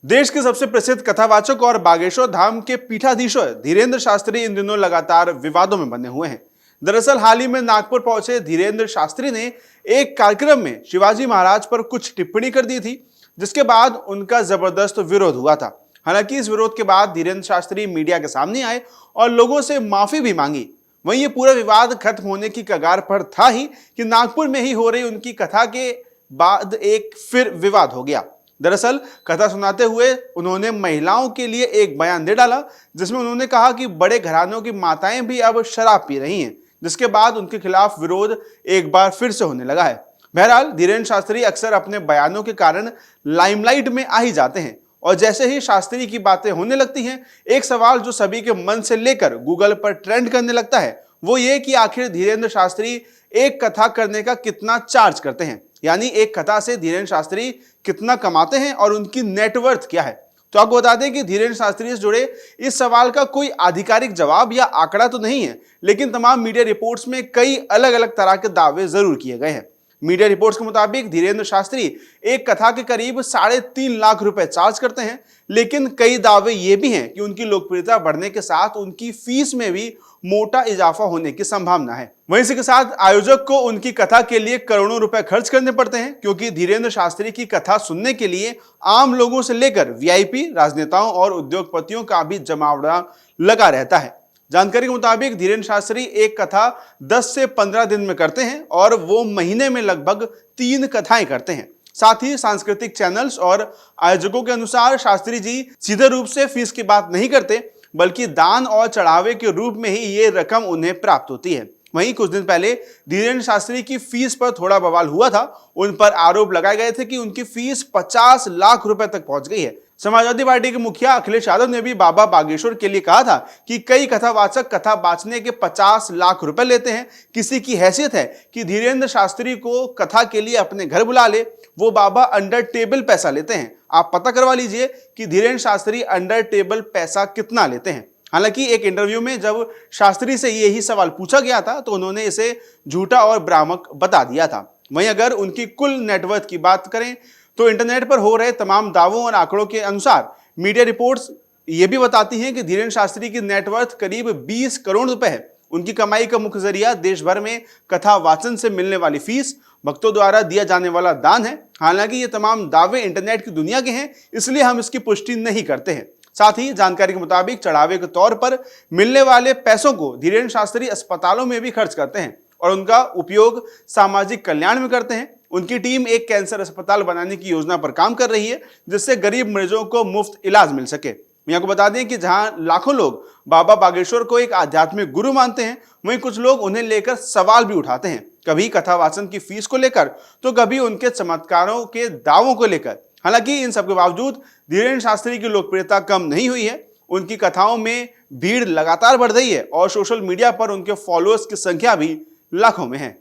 देश के सबसे प्रसिद्ध कथावाचक और बागेश्वर धाम के पीठाधीश्वर धीरेन्द्र शास्त्री इन दिनों लगातार विवादों में बने हुए हैं। दरअसल हाल ही में नागपुर पहुंचे धीरेन्द्र शास्त्री ने एक कार्यक्रम में शिवाजी महाराज पर कुछ टिप्पणी कर दी थी, जिसके बाद उनका जबरदस्त विरोध हुआ था। हालांकि इस विरोध के बाद धीरेन्द्र शास्त्री मीडिया के सामने आए और लोगों से माफी भी मांगी। वहीं ये पूरा विवाद खत्म होने की कगार पर था ही कि नागपुर में ही हो रही उनकी कथा के बाद एक फिर विवाद हो गया। दरअसल कथा सुनाते हुए उन्होंने महिलाओं के लिए एक बयान दे डाला, जिसमें उन्होंने कहा कि बड़े घरानों की माताएं भी अब शराब पी रही हैं, जिसके बाद उनके खिलाफ विरोध एक बार फिर से होने लगा है। बहरहाल धीरेन्द्र शास्त्री अक्सर अपने बयानों के कारण लाइमलाइट में आ ही जाते हैं और जैसे ही शास्त्री की बातें होने लगती हैं, एक सवाल जो सभी के मन से लेकर गूगल पर ट्रेंड करने लगता है वो ये कि आखिर धीरेन्द्र शास्त्री एक कथा करने का कितना चार्ज करते हैं, यानी एक कथा से धीरेन्द्र शास्त्री कितना कमाते हैं और उनकी नेटवर्थ क्या है। तो आपको बता दें कि धीरेन्द्र शास्त्री से जुड़े इस सवाल का कोई आधिकारिक जवाब या आंकड़ा तो नहीं है, लेकिन तमाम मीडिया रिपोर्ट्स में कई अलग अलग तरह के दावे जरूर किए गए हैं। मीडिया रिपोर्ट्स के मुताबिक धीरेन्द्र शास्त्री एक कथा के करीब 3.5 लाख रुपए चार्ज करते हैं, लेकिन कई दावे ये भी हैं कि उनकी लोकप्रियता बढ़ने के साथ उनकी फीस में भी मोटा इजाफा होने की संभावना है। वहीं इसी के साथ आयोजक को उनकी कथा के लिए करोड़ों रुपए खर्च करने पड़ते हैं, क्योंकि धीरेन्द्र शास्त्री की कथा सुनने के लिए आम लोगों से लेकर वीआईपी, राजनेताओं और उद्योगपतियों का भी जमावड़ा लगा रहता है। जानकारी के मुताबिक धीरेन्द्र शास्त्री एक कथा 10 से 15 दिन में करते हैं और वो महीने में लगभग 3 कथाएं करते हैं। साथ ही सांस्कृतिक चैनल्स और आयोजकों के अनुसार शास्त्री जी सीधे रूप से फीस की बात नहीं करते, बल्कि दान और चढ़ावे के रूप में ही ये रकम उन्हें प्राप्त होती है। वहीं कुछ दिन पहले धीरेन्द्र शास्त्री की फीस पर थोड़ा बवाल हुआ था। उन पर आरोप लगाए गए थे कि उनकी फीस 50 लाख रुपए तक पहुंच गई है। समाजवादी पार्टी के मुखिया अखिलेश यादव ने भी बाबा बागेश्वर के लिए कहा था कि कई कथावाचक कथा बांचने के 50 लाख रुपए लेते हैं। किसी की हैसियत है कि धीरेन्द्र शास्त्री को कथा के लिए अपने घर बुला ले, वो बाबा अंडर टेबल पैसा लेते हैं। आप पता करवा लीजिए कि धीरेन्द्र शास्त्री अंडर टेबल पैसा कितना लेते हैं। हालांकि एक इंटरव्यू में जब शास्त्री से यही सवाल पूछा गया था तो उन्होंने इसे झूठा और भ्रामक बता दिया था। वहीं अगर उनकी कुल नेटवर्थ की बात करें तो इंटरनेट पर हो रहे तमाम दावों और आंकड़ों के अनुसार मीडिया रिपोर्ट्स ये भी बताती हैं कि धीरेन्द्र शास्त्री की नेटवर्थ करीब 20 करोड़ रुपए है। उनकी कमाई का मुख्य जरिया देश भर में कथा वाचन से मिलने वाली फीस, भक्तों द्वारा दिया जाने वाला दान है। हालांकि ये तमाम दावे इंटरनेट की दुनिया के हैं, इसलिए हम इसकी पुष्टि नहीं करते हैं। साथ ही जानकारी के मुताबिक चढ़ावे के तौर पर मिलने वाले पैसों को धीरेन्द्र शास्त्री अस्पतालों में भी खर्च करते हैं और उनका उपयोग सामाजिक कल्याण में करते हैं। उनकी टीम एक कैंसर अस्पताल बनाने की योजना पर काम कर रही है, जिससे गरीब मरीजों को मुफ्त इलाज मिल सके। मैं आपको बता दें कि जहां लाखों लोग बाबा बागेश्वर को एक आध्यात्मिक गुरु मानते हैं, वहीं कुछ लोग उन्हें लेकर सवाल भी उठाते हैं, कभी कथावाचन की फीस को लेकर तो कभी उनके चमत्कारों के दावों को लेकर। हालांकि इन सब के बावजूद धीरेन्द्र शास्त्री की लोकप्रियता कम नहीं हुई है। उनकी कथाओं में भीड़ लगातार बढ़ रही है और सोशल मीडिया पर उनके फॉलोअर्स की संख्या भी लाखों में है।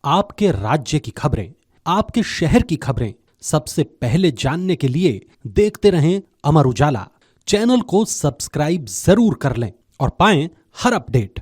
आपके राज्य की खबरें, आपके शहर की खबरें सबसे पहले जानने के लिए देखते रहें अमर उजाला। चैनल को सब्सक्राइब जरूर कर लें और पाएं हर अपडेट।